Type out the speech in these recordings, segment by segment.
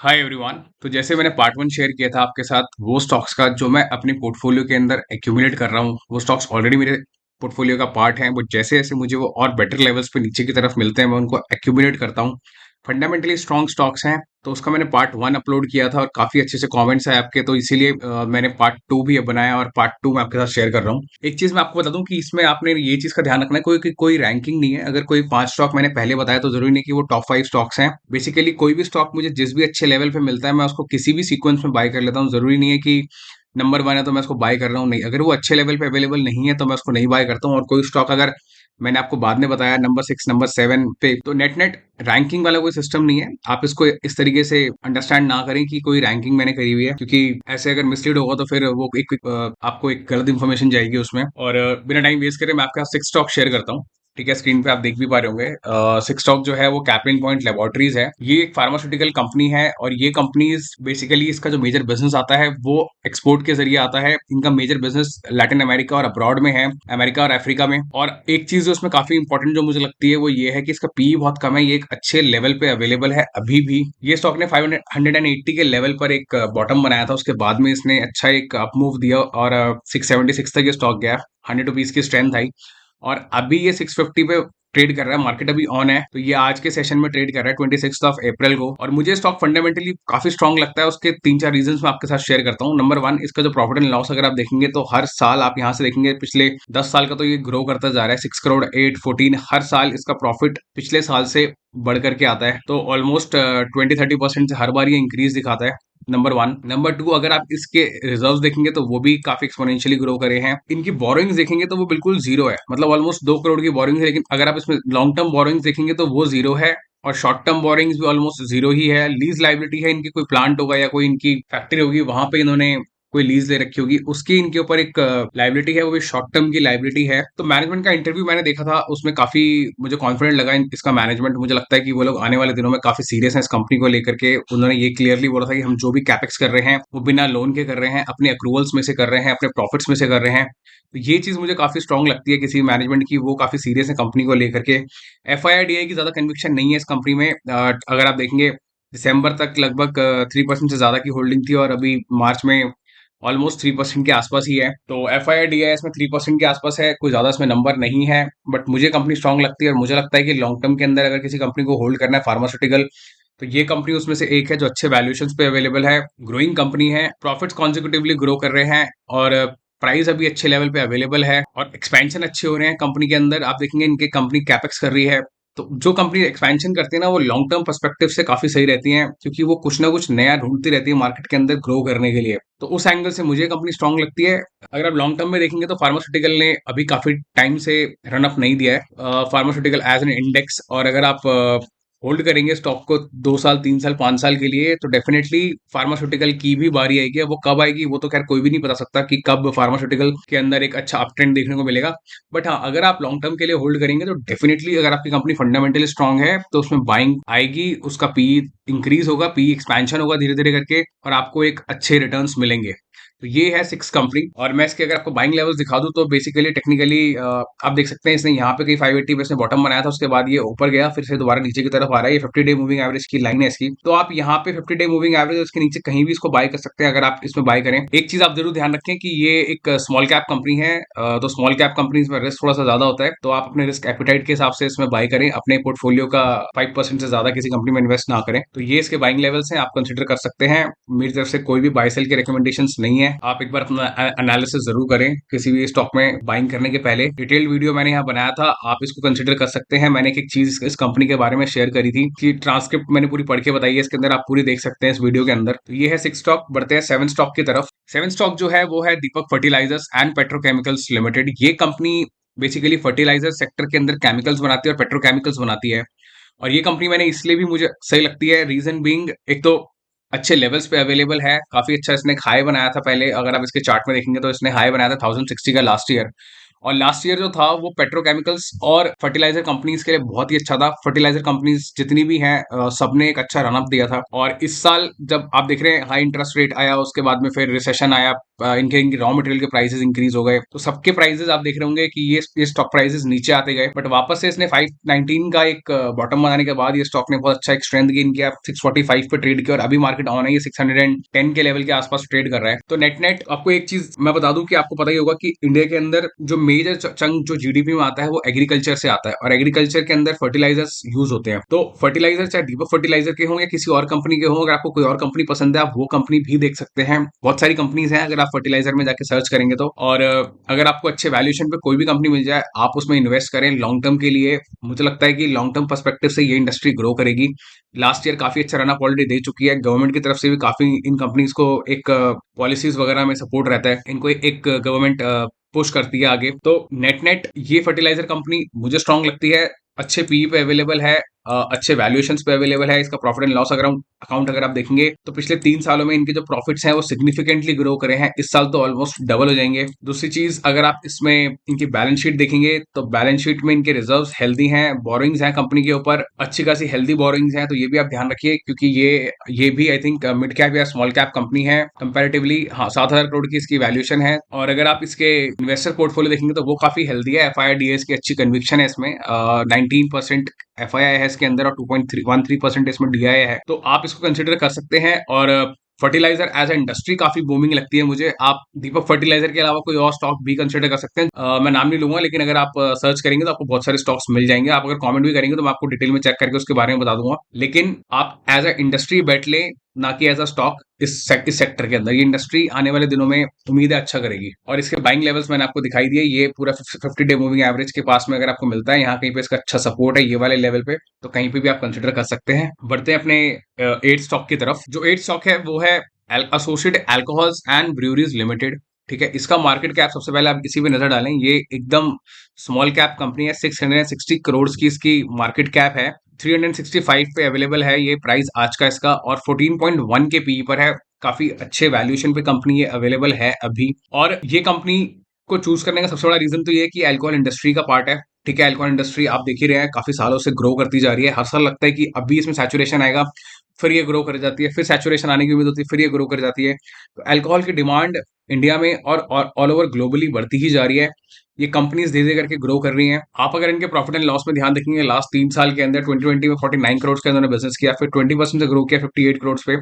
Hi everyone. तो जैसे मैंने पार्ट वन शेयर किया था आपके साथ वो स्टॉक्स का जो मैं अपनी पोर्टफोलियो के अंदर एक्यूमुलेट कर रहा हूँ, वो स्टॉक्स ऑलरेडी मेरे पोर्टफोलियो का पार्ट हैं। बट जैसे जैसे मुझे वो और बेटर लेवल्स पे नीचे की तरफ मिलते हैं, मैं उनको एक्यूमुलेट करता हूँ। फंडामेंटली स्ट्रॉन्ग स्टॉक्स हैं, तो उसका मैंने पार्ट वन अपलोड किया था और काफी अच्छे से कमेंट्स आए आपके, तो इसीलिए मैंने पार्ट टू भी अब बनाया और पार्ट टू मैं आपके साथ शेयर कर रहा हूँ। एक चीज मैं आपको बता दूं कि इसमें आपने ये चीज का ध्यान रखना है, कोई रैंकिंग नहीं है। अगर कोई पांच स्टॉक मैंने पहले बताया तो जरूरी नहीं कि वो टॉप फाइव स्टॉक्स हैं। बेसिकली कोई भी स्टॉक मुझे जिस भी अच्छे लेवल पे मिलता है, मैं उसको किसी भी सीक्वेंस में बाय कर लेता हूँ। जरूरी नहीं है कि नंबर वन है तो मैं उसको बाय कर रहा हूँ, नहीं। अगर वो अच्छे लेवल पे अवेलेबल नहीं है तो मैं उसको नहीं बाय करता हूँ। और कोई स्टॉक अगर मैंने आपको बाद में बताया नंबर सिक्स नंबर सेवन पे, तो नेट नेट रैंकिंग वाला कोई सिस्टम नहीं है। आप इसको इस तरीके से अंडरस्टैंड ना करें कि कोई रैंकिंग मैंने करी हुई है, क्योंकि ऐसे अगर मिसलीड होगा तो फिर वो आपको एक गलत इन्फॉर्मेशन जाएगी उसमें। और बिना टाइम वेस्ट करे मैं आपके साथ सिक्स स्टॉक शेयर करता हूँ। ठीक है, स्क्रीन पे आप देख भी पा रहे होंगे। सिक्स स्टॉक जो है वो कैप्लिन पॉइंट लेबोरेटरीज है। ये एक फार्मास्यूटिकल कंपनी है और ये कंपनीज बेसिकली इसका जो मेजर बिजनेस आता है वो एक्सपोर्ट के जरिए आता है। इनका मेजर बिजनेस लैटिन अमेरिका और अब्रॉड में है, अमेरिका और अफ्रीका में। और एक चीज जो इसमें काफी इंपॉर्टेंट जो मुझे लगती है वो ये है कि इसका पी बहुत कम है। ये एक अच्छे लेवल पे अवेलेबल है अभी भी। ये स्टॉक ने 580 के लेवल पर एक बॉटम बनाया था, उसके बाद में इसने अच्छा एक अप मूव दिया और 676 तक ये स्टॉक गया। 100 रुपीज की स्ट्रेंथ आई और अभी ये 650 पे ट्रेड कर रहा है। मार्केट अभी ऑन है, तो ये आज के सेशन में ट्रेड कर रहा है 26 को। और मुझे स्टॉक फंडामेंटली काफी स्ट्रांग लगता है। उसके तीन चार रीजन मैं आपके साथ शेयर करता हूँ। नंबर वन, इसका जो प्रॉफिट एंड लॉस अगर आप देखेंगे तो हर साल आप यहाँ से देखेंगे पिछले 10 साल का, तो ये ग्रो करता जा रहा है। 6 करोड़ 8 14 हर साल इसका प्रॉफिट पिछले साल से बढ़ करके आता है। तो ऑलमोस्ट 20-30% से हर बार ये इंक्रीज दिखाता है। Number one. नंबर टू, अगर आप इसके रिजर्व्स देखेंगे तो वो भी काफी एक्सपोनेंशियली ग्रो करे हैं। इनकी बोरोइंग्स देखेंगे तो वो बिल्कुल जीरो है, मतलब ऑलमोस्ट 2 करोड़ की बोरोइंग्स है। लेकिन अगर आप इसमें लॉन्ग टर्म बोरोइंग्स देखेंगे तो वो जीरो है और शॉर्ट टर्म बोरिंग्स भी ऑलमोस्ट जीरो ही है। लीज लाइबिलिटी है इनकी, कोई प्लांट होगा या कोई इनकी फैक्ट्री होगी वहां पे इन्होंने कोई लीज ले रखी होगी, उसकी इनके ऊपर एक लाइबिलिटी है, वो भी शॉर्ट टर्म की लाइबिलिटी है। तो मैनेजमेंट का इंटरव्यू मैंने देखा था, उसमें काफी मुझे कॉन्फिडेंट लगा इसका मैनेजमेंट। मुझे लगता है कि वो लोग आने वाले दिनों में काफी सीरियस हैं इस कंपनी को लेकर के। उन्होंने ये क्लियरली बोला था कि हम जो भी कैपेक्स कर रहे हैं वो बिना लोन के कर रहे हैं, अपने अक्रूवल्स में से कर रहे हैं, अपने प्रॉफिट्स में से कर रहे हैं। तो ये चीज मुझे काफी स्ट्रांग लगती है किसी मैनेजमेंट की, वो काफी सीरियस है कंपनी को लेकर के। FII की ज्यादा कन्विक्शन नहीं है इस कंपनी में। अगर आप देखेंगे दिसंबर तक लगभग 3% से ज्यादा की होल्डिंग थी और अभी मार्च में ऑलमोस्ट 3% के आसपास ही है। तो FII इसमें 3% के आसपास है, कोई ज्यादा इसमें नंबर नहीं है। बट मुझे कंपनी स्ट्रांग लगती है और मुझे लगता है कि लॉन्ग टर्म के अंदर अगर किसी कंपनी को होल्ड करना है फार्मास्यूटिकल, तो ये कंपनी उसमें से एक है जो अच्छे वैल्यूएशंस पे अवेलेबल है। ग्रोइंग कंपनी है, प्रॉफिट्स कॉन्जिक्यूटिवली ग्रो कर रहे हैं और प्राइस अभी अच्छे लेवल पे अवेलेबल है और एक्सपेंशन अच्छे हो रहे हैं कंपनी के अंदर। आप देखेंगे इनके कंपनी कैपेक्स कर रही है। तो जो कंपनी एक्सपेंशन करती है ना, वो लॉन्ग टर्म पर्सपेक्टिव से काफी सही रहती हैं, क्योंकि वो कुछ ना कुछ नया ढूंढती रहती है मार्केट के अंदर ग्रो करने के लिए। तो उस एंगल से मुझे कंपनी स्ट्रांग लगती है। अगर आप लॉन्ग टर्म में देखेंगे तो फार्मास्यूटिकल ने अभी काफी टाइम से रन अप नहीं दिया है, फार्मास्यूटिकल एज एन इंडेक्स। और अगर आप होल्ड करेंगे स्टॉक को 2 साल 3 साल 5 साल के लिए, तो डेफिनेटली फार्मास्यूटिकल की भी बारी आएगी। अब वो कब आएगी वो तो खैर कोई भी नहीं बता सकता कि कब फार्मास्यूटिकल के अंदर एक अच्छा अप ट्रेंड देखने को मिलेगा। बट हाँ, अगर आप लॉन्ग टर्म के लिए होल्ड करेंगे तो डेफिनेटली अगर आपकी कंपनी फंडामेंटली स्ट्रांग है तो उसमें बाइंग आएगी, उसका पी इंक्रीज होगा, पी एक्सपेंशन होगा धीरे धीरे करके और आपको एक अच्छे रिटर्न्स मिलेंगे। तो ये है सिक्स कंपनी। और मैं इसके अगर आपको बाइंग लेवल्स दिखा दूं तो बेसिकली टेक्निकली आप देख सकते हैं इसने यहाँ पे कहीं 580 पे इसने बॉटम बनाया था, उसके बाद ये ऊपर गया, फिर से दोबारा नीचे की तरफ आ रहा है। ये 50 डे मूविंग एवरेज की लाइन है इसकी। तो आप यहाँ पे 50 डे मूविंग एवरेज उसके नीचे कहीं भी इसको बाय कर सकते हैं अगर आप इसमें बाय करें। एक चीज आप जरूर ध्यान रखें कि ये एक स्मॉल कैप कंपनी है, तो स्मॉल कैप कंपनीज में रिस्क थोड़ा सा ज्यादा होता है, तो आप अपने रिस्क एपिटाइट के हिसाब से इसमें बाय करें। अपने पोर्टफोलियो का 5% से ज्यादा किसी कंपनी में इन्वेस्ट ना करें। तो ये इसके बाइंग लेवल्स हैं, आप कंसिडर कर सकते हैं। मेरी तरफ से कोई भी बाय सेल की रिकमेंडेशन नहीं है। आप एक बार अपना एनालिसिस जरूर करें किसी भी स्टॉक में बाइंग करने के पहले। डिटेल्ड वीडियो मैंने यहाँ बनाया था, आप इसको कंसिडर कर सकते हैं। मैंने एक चीज इस कंपनी के बारे में शेयर करी थी कि ट्रांसक्रिप्ट मैंने पूरी पढ़ के बताई है, इसके अंदर आप पूरी देख सकते हैं इस वीडियो के अंदर। तो ये है सिक्स स्टॉक। बढ़ते हैं सेवन स्टॉक की तरफ। सेवन स्टॉक जो है वो है दीपक फर्टिलाइजर्स एंड पेट्रोकेमिकल्स लिमिटेड। ये कंपनी बेसिकली फर्टिलाइजर सेक्टर के अंदर केमिकल्स बनाती है और पेट्रोकेमिकल्स बनाती है। और ये कंपनी मैंने इसलिए भी मुझे सही लगती है, रीजन बीइंग एक तो अच्छे लेवल्स पे अवेलेबल है, काफी अच्छा इसने एक हाई बनाया था पहले। अगर आप इसके चार्ट में देखेंगे तो इसने हाई बनाया था 1060 का लास्ट ईयर। और लास्ट ईयर जो था वो पेट्रोकेमिकल्स और फर्टिलाइजर कंपनीज के लिए बहुत ही अच्छा था। फर्टिलाइजर कंपनीज जितनी भी हैं सबने एक अच्छा रनअप दिया था। और इस साल जब आप देख रहे हैं हाई इंटरेस्ट रेट आया, उसके बाद में फिर रिसेशन आया, इनके रॉ मटेरियल के प्राइसेस इंक्रीज हो गए, तो सबके प्राइसेस आप देख रहे होंगे कि ये स्टॉक प्राइसेस नीचे आते गए। बट वापस से इसने 519 का एक बॉटम बनाने के बाद ये स्टॉक ने बहुत अच्छा एक स्ट्रेंथ गेन किया, 645 पे ट्रेड किया और अभी मार्केट ऑन है, ये 610 के लेवल के आसपास ट्रेड कर रहा है। तो नेट नेट आपको एक चीज मैं बता दूं कि आपको पता ही होगा कि इंडिया के अंदर जो मेजर चंक जो जीडीपी में आता है वो एग्रीकल्चर से आता है, और एग्रीकल्चर के अंदर फर्टिलाइजर्स यूज होते हैं। तो फर्टिलाइजर चाहे दीपक फर्टिलाइजर के हों या किसी और कंपनी के हों, अगर आपको कोई और कंपनी पसंद है आप वो कंपनी भी देख सकते हैं। बहुत सारी कंपनीज हैं अगर आप फर्टिलाइजर में जाके सर्च करेंगे तो। और अगर आपको अच्छे वैल्यूएशन पे कोई भी कंपनी मिल जाए आप उसमें इन्वेस्ट करें लॉन्ग टर्म के लिए। मुझे लगता है कि लॉन्ग टर्म पर्सपेक्टिव से ये इंडस्ट्री ग्रो करेगी। लास्ट ईयर काफी अच्छा रन अप ऑलरेडी दे चुकी है, गवर्नमेंट की तरफ से भी काफी इन कंपनीज को एक पॉलिसीज वगैरह में सपोर्ट रहता है, इनको एक गवर्नमेंट पुश करती है आगे। तो नेट नेट ये फर्टिलाइजर कंपनी मुझे स्ट्रांग लगती है, अच्छे पी पे अवेलेबल है, अच्छे वैल्यूएशंस पे अवेलेबल है। इसका प्रॉफिट एंड लॉस अकाउंट अगर आप देखेंगे तो पिछले 3 सालों में इनके जो प्रॉफिट्स हैं वो सिग्निफिकेंटली ग्रो करे हैं, इस साल तो ऑलमोस्ट डबल हो जाएंगे। दूसरी चीज अगर आप इसमें इनकी बैलेंस शीट देखेंगे तो बैलेंस शीट में इनके रिजर्व्स हेल्दी हैं, बोरिंग्स हैं कंपनी के ऊपर अच्छी खासी हेल्दी बोरिंग्स हैं, तो ये भी आप ध्यान रखिए क्योंकि ये भी आई थिंक मिड कैप या स्मॉल कैप कंपनी है कंपैरेटिवली। हाँ, 7,000 करोड़ की इसकी वैल्यूएशन है। और अगर आप इसके इन्वेस्टर पोर्टफोलियो देखेंगे तो वो काफी हेल्दी है, FIRDS की अच्छी कन्विक्शन है इसमें, 19% FII है इसके अंदर और 2.13% इसमें DII है, तो आप इसको कंसिडर कर सकते हैं। और फर्टिलाइजर एज ए इंडस्ट्री काफी बूमिंग लगती है मुझे। आप दीपक फर्टिलाइजर के अलावा कोई और स्टॉक भी कंसिडर कर सकते हैं, मैं नाम नहीं लूंगा, लेकिन अगर आप सर्च करेंगे तो आपको बहुत सारे स्टॉक्स मिल जाएंगे। आप अगर कमेंट भी करेंगे तो मैं आपको डिटेल में चेक करके उसके बारे में बता दूंगा। लेकिन आप एज ए इंडस्ट्री बैठ लें, ना कि एज अ स्टॉक। इस सेक्टर के अंदर ये इंडस्ट्री आने वाले दिनों में उम्मीद है अच्छा करेगी। और इसके बाइंग लेवल्स मैंने आपको दिखाई दिए, ये पूरा 50 डे मूविंग एवरेज के पास में अगर आपको मिलता है, यहाँ कहीं पे इसका अच्छा सपोर्ट है ये वाले लेवल पे, तो कहीं पे भी आप कंसिडर कर सकते हैं। बढ़ते हैं अपने 8 स्टॉक की तरफ। जो 8 स्टॉक है वो है associate alcohols and breweries limited. ठीक है, इसका मार्केट कैप सबसे पहले आप इसी पे नजर डालें, ये एकदम स्मॉल कैप कंपनी है, 660 करोड़ की इसकी मार्केट कैप है, 365 पे अवेलेबल है ये प्राइस आज का इसका, और 14.1 के पी पर है। काफी अच्छे वैल्यूएशन पे कंपनी ये अवेलेबल है अभी। और ये कंपनी को चूज करने का सबसे बड़ा रीजन तो ये है कि अल्कोहल इंडस्ट्री का पार्ट है। ठीक है, अल्कोहल इंडस्ट्री आप देख ही रहे हैं काफी सालों से ग्रो करती जा रही है, हर साल लगता है कि अभी इसमें सैचुरेशन आएगा, फिर ये ग्रो कर जाती है, फिर सैचुरेशन आने की उम्मीद होती है, फिर ये ग्रो कर जाती है। तो अल्कोहल की डिमांड इंडिया में और ऑल ओवर ग्लोबली बढ़ती ही जा रही है। ये कंपनीज धीरे धीरे करके ग्रो कर रही हैं। आप अगर इनके प्रॉफिट एंड लॉस में ध्यान देखेंगे, लास्ट 3 साल के अंदर 2020 में 49 करोड़ का इन्होंने बिजनेस किया, फिर 20% से ग्रो किया 58 करोड़ पे,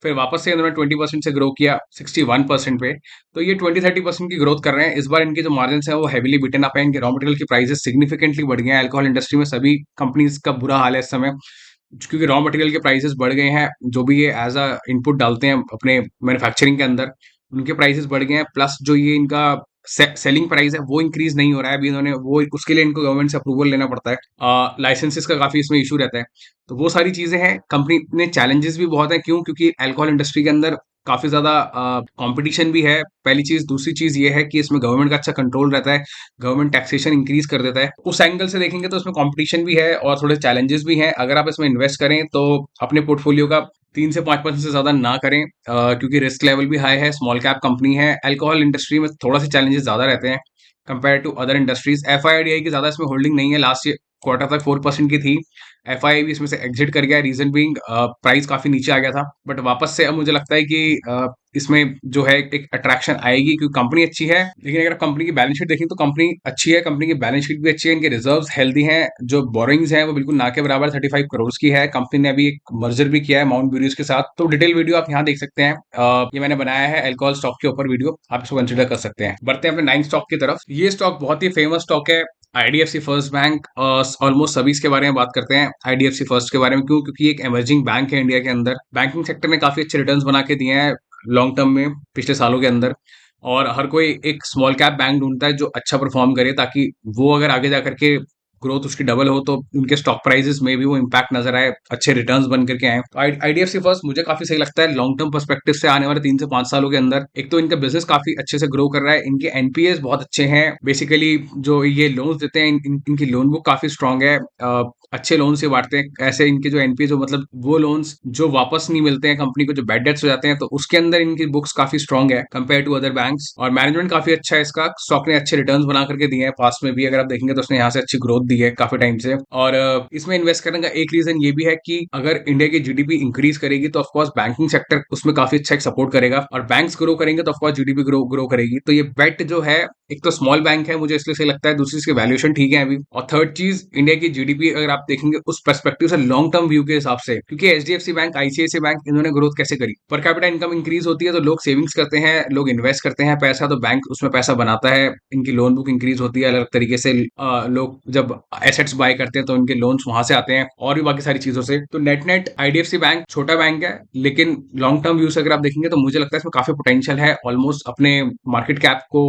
फिर वापस से इन्होंने 20% से ग्रो किया 61% पे। तो ये 20-30% की ग्रोथ कर रहे हैं। इस बार इनके जो मार्जिन है वो हेवीली बिटन अप है, इनके रॉ मटेरियल की प्राइसेस सिग्निफिकेंटली बढ़ गए हैं। अल्कोहल इंडस्ट्री में सभी कंपनीज का बुरा हाल है इस समय, क्योंकि रॉ मटेरियल के प्राइसेस बढ़ गए हैं, जो भी ये एज अ इनपुट डालते हैं अपने मैन्युफैक्चरिंग के अंदर, उनके प्राइसेस बढ़ गए हैं। प्लस जो ये इनका सेलिंग प्राइस है वो इंक्रीज नहीं हो रहा है अभी, इन्होंने वो उसके लिए इनको गवर्नमेंट से अप्रूवल लेना पड़ता है, लाइसेंसेस का काफी इसमें इशू रहता है। तो वो सारी चीजें हैं, कंपनी में चैलेंजेस भी बहुत है। क्यों? क्योंकि अल्कोहल इंडस्ट्री के अंदर काफी ज्यादा कंपटीशन भी है, पहली चीज। दूसरी चीज ये है कि इसमें गवर्नमेंट का अच्छा कंट्रोल रहता है, गवर्नमेंट टैक्सेशन इंक्रीज कर देता है। उस एंगल से देखेंगे तो इसमें कंपटीशन भी है और थोड़े चैलेंजेस भी हैं। अगर आप इसमें इन्वेस्ट करें तो अपने पोर्टफोलियो का 3 से 5% से ज्यादा ना करें, क्योंकि रिस्क लेवल भी हाई है, स्मॉल कैप कंपनी है। अल्कोहल इंडस्ट्री में थोड़ा सा चैलेंजेस ज्यादा रहते हैं compare to other industries. FIDI की ज्यादा इसमें होल्डिंग नहीं है, लास्ट ईयर क्वार्टर तक 4% की थी। FII भी इसमें से एग्जिट कर गया, रीजन बीइंग प्राइस काफी नीचे आ गया था। बट वापस से अब मुझे लगता है कि इसमें जो है एक अट्रैक्शन आएगी, क्योंकि कंपनी अच्छी है। लेकिन अगर कंपनी की बैलेंस शीट देखें तो कंपनी अच्छी है, कंपनी की बैलेंस शीट भी अच्छी है, इनके रिजर्व्स हेल्दी हैं, जो बोरिंग्स हैं वो बिल्कुल ना के बराबर 35 करोड़ की है। कंपनी ने अभी एक मर्जर भी किया है माउंट ब्यूरीज के साथ, तो डिटेल वीडियो आप यहाँ देख सकते हैं। ये मैंने बनाया है अल्कोहल स्टॉक के ऊपर वीडियो, आप इसको कंसिडर कर सकते हैं। बढ़ते हैं अपने 9 स्टॉक की तरफ। ये स्टॉक बहुत ही फेमस स्टॉक है, IDFC फर्स्ट बैंक। ऑलमोस्ट सभी इसके बारे में बात करते हैं IDFC फर्स्ट के बारे में। क्यों? क्योंकि एक इमर्जिंग बैंक है इंडिया के अंदर, बैंकिंग सेक्टर ने काफी अच्छे रिटर्न्स बना के दिए हैं लॉन्ग टर्म में पिछले सालों के अंदर। और हर कोई एक स्मॉल कैप बैंक ढूंढता है जो अच्छा परफॉर्म करे, ताकि वो अगर आगे जा करके ग्रोथ उसकी डबल हो तो उनके स्टॉक प्राइसेस में भी वो इम्पैक्ट नजर आए, अच्छे रिटर्न्स बन करके आए। तो आईडीएफसी फर्स्ट मुझे काफी सही लगता है लॉन्ग टर्म पर्सपेक्टिव से आने वाले 3 से 5 सालों के अंदर। एक तो इनका बिजनेस काफी अच्छे से ग्रो कर रहा है, इनके एनपीएस बहुत अच्छे हैं, बेसिकली जो ये लोन्स देते हैं इनकी लोन बुक काफी स्ट्रांग है, अच्छे लोन से बांटते हैं। ऐसे इनके जो एनपीए जो मतलब वो लोन्स जो वापस नहीं मिलते हैं कंपनी को, जो बैड डेट्स हो जाते हैं, तो उसके अंदर इनकी बुक्स काफी स्ट्रांग है कंपेयर टू अदर बैंक्स। और मैनेजमेंट काफी अच्छा है इसका, स्टॉक ने अच्छे रिटर्न्स बना करके दिए हैं पास्ट में भी, अगर आप देखेंगे तो उसने यहाँ से अच्छी ग्रोथ दी है काफी टाइम से। और इसमें इन्वेस्ट करने का एक रीजन ये भी है कि अगर इंडिया की जीडीपी इंक्रीज करेगी तो ऑफकोर्स बैंकिंग सेक्टर उसमें काफी अच्छा एक सपोर्ट करेगा, और बैंक्स ग्रो करेंगे तो ऑफकोर्स जीडीपी ग्रो करेगी। तो ये बेट जो है, एक तो स्मॉल बैंक है मुझे इसलिए सही लगता है, दूसरी इसकी वैल्यूएशन ठीक है अभी, और थर्ड चीज इंडिया की जीडीपी अगर आप देखेंगे उस पर्सपेक्टिव से लॉन्ग टर्म व्यू के हिसाब से, क्योंकि एचडीएफसी बैंक, आईसीआईसी बैंक, इन्होंने ग्रोथ कैसे करी, पर कैपिटा इनकम इंक्रीज होती है तो लोग सेविंग्स करते हैं, लोग इन्वेस्ट करते हैं पैसा, तो बैंक उसमें पैसा बनाता है, इनकी लोन बुक इंक्रीज होती है अलग तरीके से, लोग जब एसेट्स बाय करते हैं तो उनके लोन्स वहां से आते हैं, और भी बाकी सारी चीजों से। तो नेट नेट आईडीएफसी बैंक छोटा बैंक है, लेकिन लॉन्ग टर्म व्यू से अगर आप देखेंगे तो मुझे लगता है इसमें काफी पोटेंशियल है, ऑलमोस्ट अपने मार्केट कैप को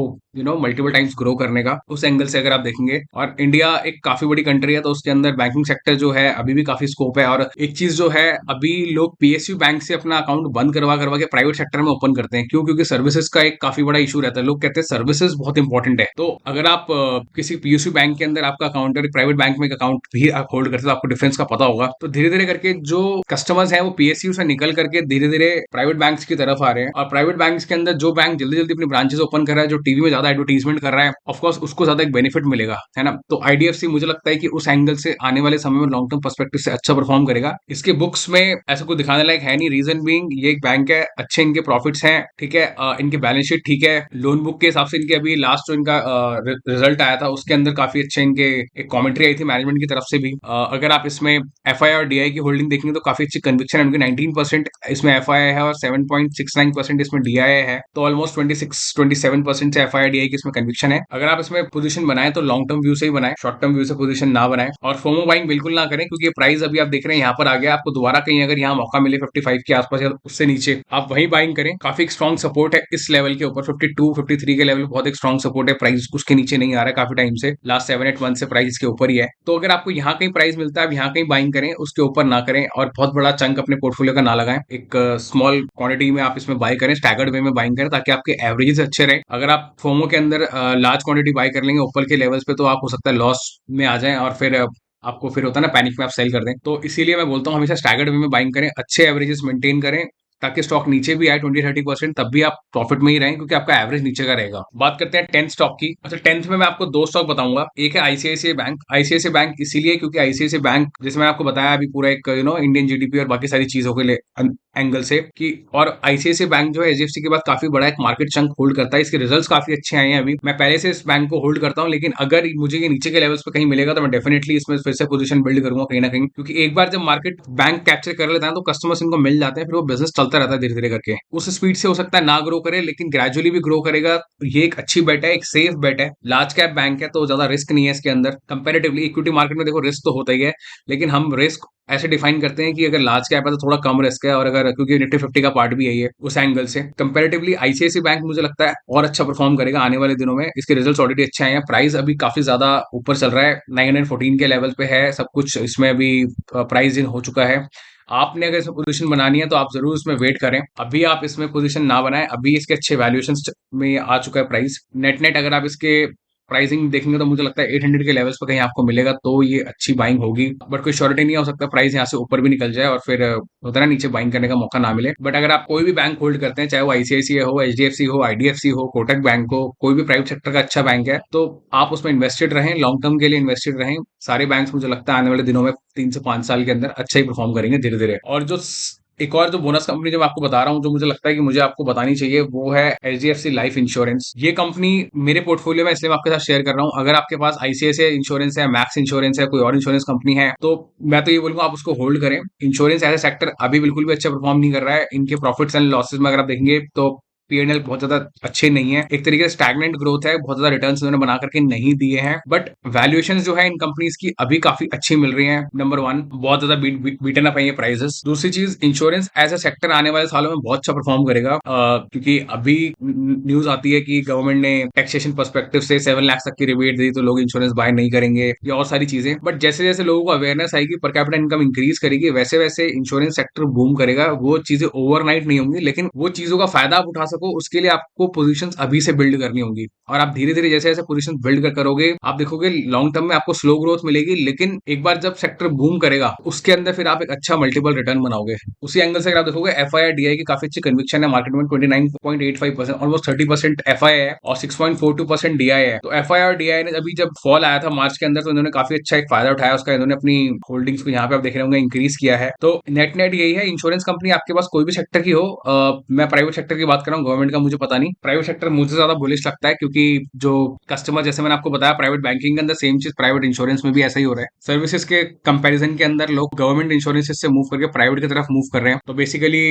मल्टीपल टाइम्स ग्रो करने का, उस एंगल से अगर आप देखेंगे। और इंडिया एक काफी बड़ी कंट्री है, तो उसके अंदर बैंकिंग सेक्टर जो है अभी भी काफी स्कोप है। और एक चीज जो है, अभी लोग पीएसयू बैंक से अपना अकाउंट बंद करवा करवा के प्राइवेट सेक्टर में ओपन करते हैं, क्यों? क्योंकि सर्विसेज का एक काफी बड़ा इशू रहता है, लोग कहते हैं सर्विसेज बहुत इंपॉर्टेंट है। तो अगर आप किसी पीएसयू बैंक के अंदर आपका अकाउंट और प्राइवेट बैंक में अकाउंट भी आप होल्ड करते हो तो आपको डिफरेंस का पता होगा। तो धीरे धीरे करके जो कस्टमर्स हैं वो पीएसयू से निकल करके धीरे धीरे प्राइवेट बैंक्स की तरफ आ रहे हैं, और प्राइवेट बैंक्स के अंदर जो बैंक जल्दी जल्दी अपनी ब्रांचेस ओपन कर रहा है, जो टीवी में ज्यादा एडवर्टीजमेंट कर रहा है, ऑफकोर्स उसको ज्यादा एक बेनिफिट मिलेगा, है ना। तो आईडीएफसी मुझे लगता है कि उस एंगल से आने वाले समय में लॉन्ग टर्म पर्सपेक्टिव से अच्छा परफॉर्म करेगा। इसके बुक्स में ऐसा कुछ दिखाने लायक है नहीं, रीजन बीइंग ये एक बैंक है, अच्छे इनके प्रॉफिट्स हैं, ठीक है, इनके बैलेंस शीट ठीक है, लोन बुक के हिसाब से इनके अभी लास्ट जो इनका रिजल्ट आया था उसके अंदर काफी अच्छे इनके एक कमेंट्री आई थी मैनेजमेंट की तरफ से भी। अगर आप इसमें एफआई और डीआई की होल्डिंग देखेंगे तो काफी अच्छी कन्विक्शन है उनकी, 19% इसमें एफआई है और 7.69% इसमें डीआई है, तो ऑलमोस्ट 26-27% से एफआई डीआई की इसमें कन्विक्शन है। अगर आप इसमें पोजीशन बनाए तो लॉन्ग टर्म व्यू से ही बनाए, शॉर्ट टर्म व्यू से पोजीशन ना बनाए, और फोमो बाइंग बिल्कुल ना करें, क्योंकि प्राइस अभी आप देख रहे हैं यहाँ पर आ गया, आपको दोबारा कहीं अगर यहाँ मौका मिले 55 के आसपास या उससे नीचे, आप वही बाइंग करें। काफी स्ट्रॉन्ग सपोर्ट है इस लेवल के ऊपर, 52-53 के लेवल बहुत एक स्ट्रॉन्ग सपोर्ट है, प्राइस उसके नीचे नहीं आ रहा है काफी टाइम से, लास्ट 7-8 मंथ से प्राइस के ऊपर ही है। तो अगर आपको यहाँ कहीं प्राइस मिलता है आप यहाँ कहीं बाइंग करें, उसके ऊपर ना करें, और बहुत बड़ा चंक अपने पोर्टफोलियो का ना लगाएं, एक स्मॉल क्वांटिटी में आप इसमें बाय करें, स्टैगर्ड वे में बाइंग करें, ताकि आपके एवरेजेस अच्छे रहे। अगर आप फोमो के अंदर लार्ज क्वांटिटी बाय कर लेंगे ऊपर के लेवल्स पे, तो आप हो सकता है लॉस में आ जाएं, और फिर आपको फिर होता है ना पैनिक में आप सेल कर दें। तो इसीलिए मैं बोलता हूँ हमेशा स्टैगर्ड वे में बाइंग करें, अच्छे एवरेजेस मेंटेन करें, ताकि स्टॉक नीचे भी आए 20-30%, तब भी आप प्रॉफिट में ही रहें, क्योंकि आपका एवरेज नीचे का रहेगा। बात करते हैं 10th स्टॉक की। अच्छा, 10th में मैं आपको दो स्टॉक बताऊंगा। एक है आईसीआईसीआई बैंक। आईसीआईसीआई बैंक इसीलिए क्योंकि आईसीआईसीआई बैंक, जैसे मैंने आपको बताया अभी, पूरा एक इंडियन जीडीपी और बाकी सारी चीजों के लिए एंगल से कि, और आईसीआईसीआई बैंक जो है एचडीएफसी के बाद काफी बड़ा एक मार्केट चंक होल्ड करता है, इसके रिजल्ट्स काफी अच्छे आए हैं अभी। मैं पहले से इस बैंक को होल्ड करता हूं, लेकिन अगर मुझे ये नीचे के लेवल्स पे कहीं मिलेगा तो मैं डेफिनेटली इसमें फिर से पोजीशन बिल्ड करूंगा कहीं ना कहीं, क्योंकि एक बार जब मार्केट बैंक कैप्चर कर लेता है तो कस्टमर्स इनको मिल जाते हैं, फिर वो बिजनेस चलता रहता है धीरे धीरे करके। उस स्पीड से हो सकता है ना ग्रो करे, लेकिन ग्रेजुअली भी ग्रो करेगा। ये एक अच्छी बेट है, एक सेफ बेट है, लार्ज कैप बैंक है तो ज्यादा रिस्क नहीं है इसके अंदर कंपेरेटिवली। इक्विटी मार्केट में देखो रिस्क तो होता ही है, लेकिन हम रिस्क ऐसे डिफाइन करते हैं कि अगर लार्ज कैप है तो थोड़ा कम रिस्क है, और अगर, क्योंकि निफ्टी 50 का पार्ट भी यही है, उस एंगल से कंपैरेटिवली आईसीआईसी बैंक मुझे लगता है और अच्छा परफॉर्म करेगा आने वाले दिनों में। इसके रिजल्ट्स ऑलरेडी अच्छे आए हैं, प्राइस अभी काफी ज्यादा ऊपर चल रहा है, 914 के लेवल पे है सब कुछ, इसमें अभी प्राइस इन हो चुका है। आपने अगर इसमें पोजीशन बनानी है तो आप जरूर इसमें वेट करें, अभी आप इसमें पोजीशन ना बनाएं, अभी इसके अच्छे वैल्यूएशन में आ चुका है प्राइस। नेट नेट अगर आप इसके प्राइसिंग देखेंगे तो मुझे लगता है 800 के लेवल्स पर कहीं आपको मिलेगा तो ये अच्छी बाइंग होगी, बट कोई श्योरिटी नहीं हो सकता प्राइस यहाँ से ऊपर भी निकल जाए और फिर होता है ना नीचे बाइंग करने का मौका ना मिले। बट अगर आप कोई भी बैंक होल्ड करते हैं, चाहे वो आईसीआईसीआई हो, एचडीएफसी हो, आईडीएफसी हो, कोटक बैंक हो, कोई भी प्राइवेट सेक्टर का अच्छा बैंक है, तो आप उसमें इन्वेस्टेड रहें, लॉन्ग टर्म के लिए इन्वेस्टेड रहें। सारे बैंक मुझे लगता है आने वाले दिनों में 3 से 5 साल के अंदर अच्छा ही परफॉर्म करेंगे धीरे धीरे। और जो एक और जो बोनस कंपनी जो मैं आपको बता रहा हूँ, जो मुझे लगता है कि मुझे आपको बतानी चाहिए, वो है एचडीएफसी लाइफ इंश्योरेंस। ये कंपनी मेरे पोर्टफोलियो में इसलिए मैं आपके साथ शेयर कर रहा हूँ, अगर आपके पास आईसीआईसीआई इंश्योरेंस है, मैक्स इंश्योरेंस है, कोई और इंश्योरेंस कंपनी है, तो मैं तो ये बोलूंगा आप उसको होल्ड करें। इंश्योरेंस एज ए सेक्टर अभी बिल्कुल भी अच्छा परफॉर्म नहीं कर रहा है, इनके प्रॉफिट्स एंड लॉसेस में अगर आप देखेंगे तो P&L बहुत ज्यादा अच्छे नहीं है, एक तरीके से स्टैग्नेंट ग्रोथ है, बहुत ज्यादा रिटर्न्स उन्होंने बना करके नहीं दिए हैं, बट वैल्यूएशन जो है इन कंपनीज की अभी काफी अच्छी मिल रही है। नंबर वन, बहुत ज्यादा बीटन अप है ये प्राइसेस। दूसरी चीज, इंश्योरेंस एज अ सेक्टर आने वाले सालों में बहुत अच्छा परफॉर्म करेगा, क्योंकि अभी न्यूज आती है कि गवर्नमेंट ने टैक्सेशन पर्सपेक्टिव से 7 लाख तक की रिबेट दी, तो लोग इंश्योरेंस बाय नहीं करेंगे, या और सारी चीजें। बट जैसे जैसे लोगों को अवेयरनेस आएगी, पर कैपिटा इनकम इंक्रीज करेगी, वैसे वैसे इंश्योरेंस सेक्टर बूम करेगा। वो चीजें ओवरनाइट नहीं होंगी, लेकिन वो चीजों का फायदा आप उठा सको उसके लिए आपको पोजीशन अभी से बिल्ड करनी होंगी। और आप धीरे धीरे जैसे जैसे पोजीशन बिल्ड करोगे, आप देखोगे लॉन्ग टर्म में आपको स्लो ग्रोथ मिलेगी, लेकिन एक बार जब सेक्टर बूम करेगा उसके अंदर फिर आप एक अच्छा मल्टीपल रिटर्न बनाओगे। उसी एंगल से अगर आप देखोगे, एफआईआई डीआई की काफी अच्छी कन्विक्शन है मार्केट में, 29.85%, ऑलमोस्ट 30% एफआईआई है और 6.42% डीआई है। तो एफआईआई और डीआई ने अभी जब फॉल आया था मार्च के अंदर, तो इन्होंने काफी अच्छा एक फायदा उठाया उसका, इन्होंने अपनी होल्डिंग्स को यहाँ पे आप देख रहे होंगे इंक्रीज किया है। तो नेट नेट यही है, इंश्योरेंस कंपनी आपके पास कोई भी सेक्टर की हो, मैं प्राइवेट सेक्टर की बात कर रहा हूँ, गवर्नमेंट का मुझे पता नहीं, प्राइवेट सेक्टर मुझे ज्यादा बुलिश लगता है, क्योंकि जो कस्टमर, जैसे मैंने आपको बताया, प्राइवेट बैंकिंग के अंदर सेम चीज प्राइवेट इंश्योरेंस में भी ऐसा ही हो रहा है। सर्विसेज के कंपैरिजन के अंदर लोग गवर्नमेंट इंश्योरेंस से मूव करके प्राइवेट की तरफ मूव कर रहे हैं। तो basically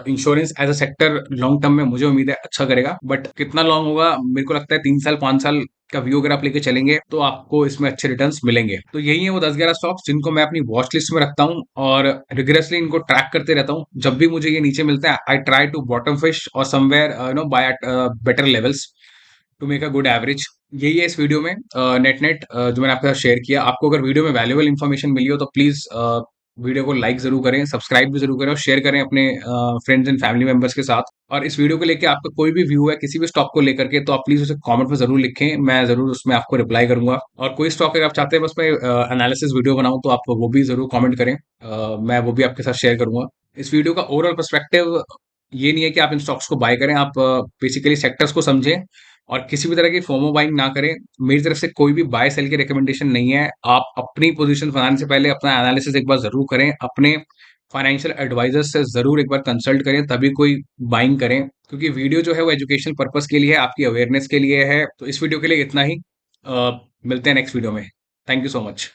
insurance as a sector long term में मुझे उम्मीद है अच्छा करेगा, बट कितना लॉन्ग होगा मेरे को लगता है 3 साल 5 साल का व्यू अगर आप लेके चलेंगे तो आपको इसमें अच्छे रिटर्न्स मिलेंगे। तो यही है वो 10-11 स्टॉक्स जिनको मैं अपनी वॉच लिस्ट में रखता हूँ और रिगुलसली इनको ट्रैक करते रहता हूँ। जब भी मुझे ये नीचे मिलते हैं, I try to bottom fish और somewhere buy at better levels to make a good average. यही है इस वीडियो में नेट नेट जो मैंने आपके साथ शेयर किया। आपको अगर वीडियो में वैल्यूएबल इन्फॉर्मेशन मिली हो तो प्लीज वीडियो को लाइक जरूर करें, सब्सक्राइब भी जरूर करें और शेयर करें अपने फ्रेंड्स एंड फैमिली मेंबर्स के साथ। और इस वीडियो को लेके आपका कोई भी व्यू है किसी भी स्टॉक को लेकर के, तो आप प्लीज उसे कमेंट में जरूर लिखें, मैं जरूर उसमें आपको रिप्लाई करूंगा। और कोई स्टॉक अगर आप चाहते हैं मैं उसमें एनालिसिस वीडियो बनाऊं तो आप वो भी जरूर कमेंट करें, मैं वो भी आपके साथ शेयर करूंगा। इस वीडियो का ओवरऑल पर्सपेक्टिव ये नहीं है कि आप इन स्टॉक्स को बाय करें, आप बेसिकली सेक्टर्स को समझें और किसी भी तरह की फोमो बाइंग ना करें। मेरी तरफ से कोई भी बाय सेल की रिकमेंडेशन नहीं है। आप अपनी पोजीशन बनाने से पहले अपना एनालिसिस एक बार जरूर करें, अपने फाइनेंशियल एडवाइजर से जरूर एक बार कंसल्ट करें, तभी कोई बाइंग करें, क्योंकि वीडियो जो है वो एजुकेशनल पर्पस के लिए है, आपकी अवेयरनेस के लिए है। तो इस वीडियो के लिए इतना ही, मिलते हैं नेक्स्ट वीडियो में। Thank you so much.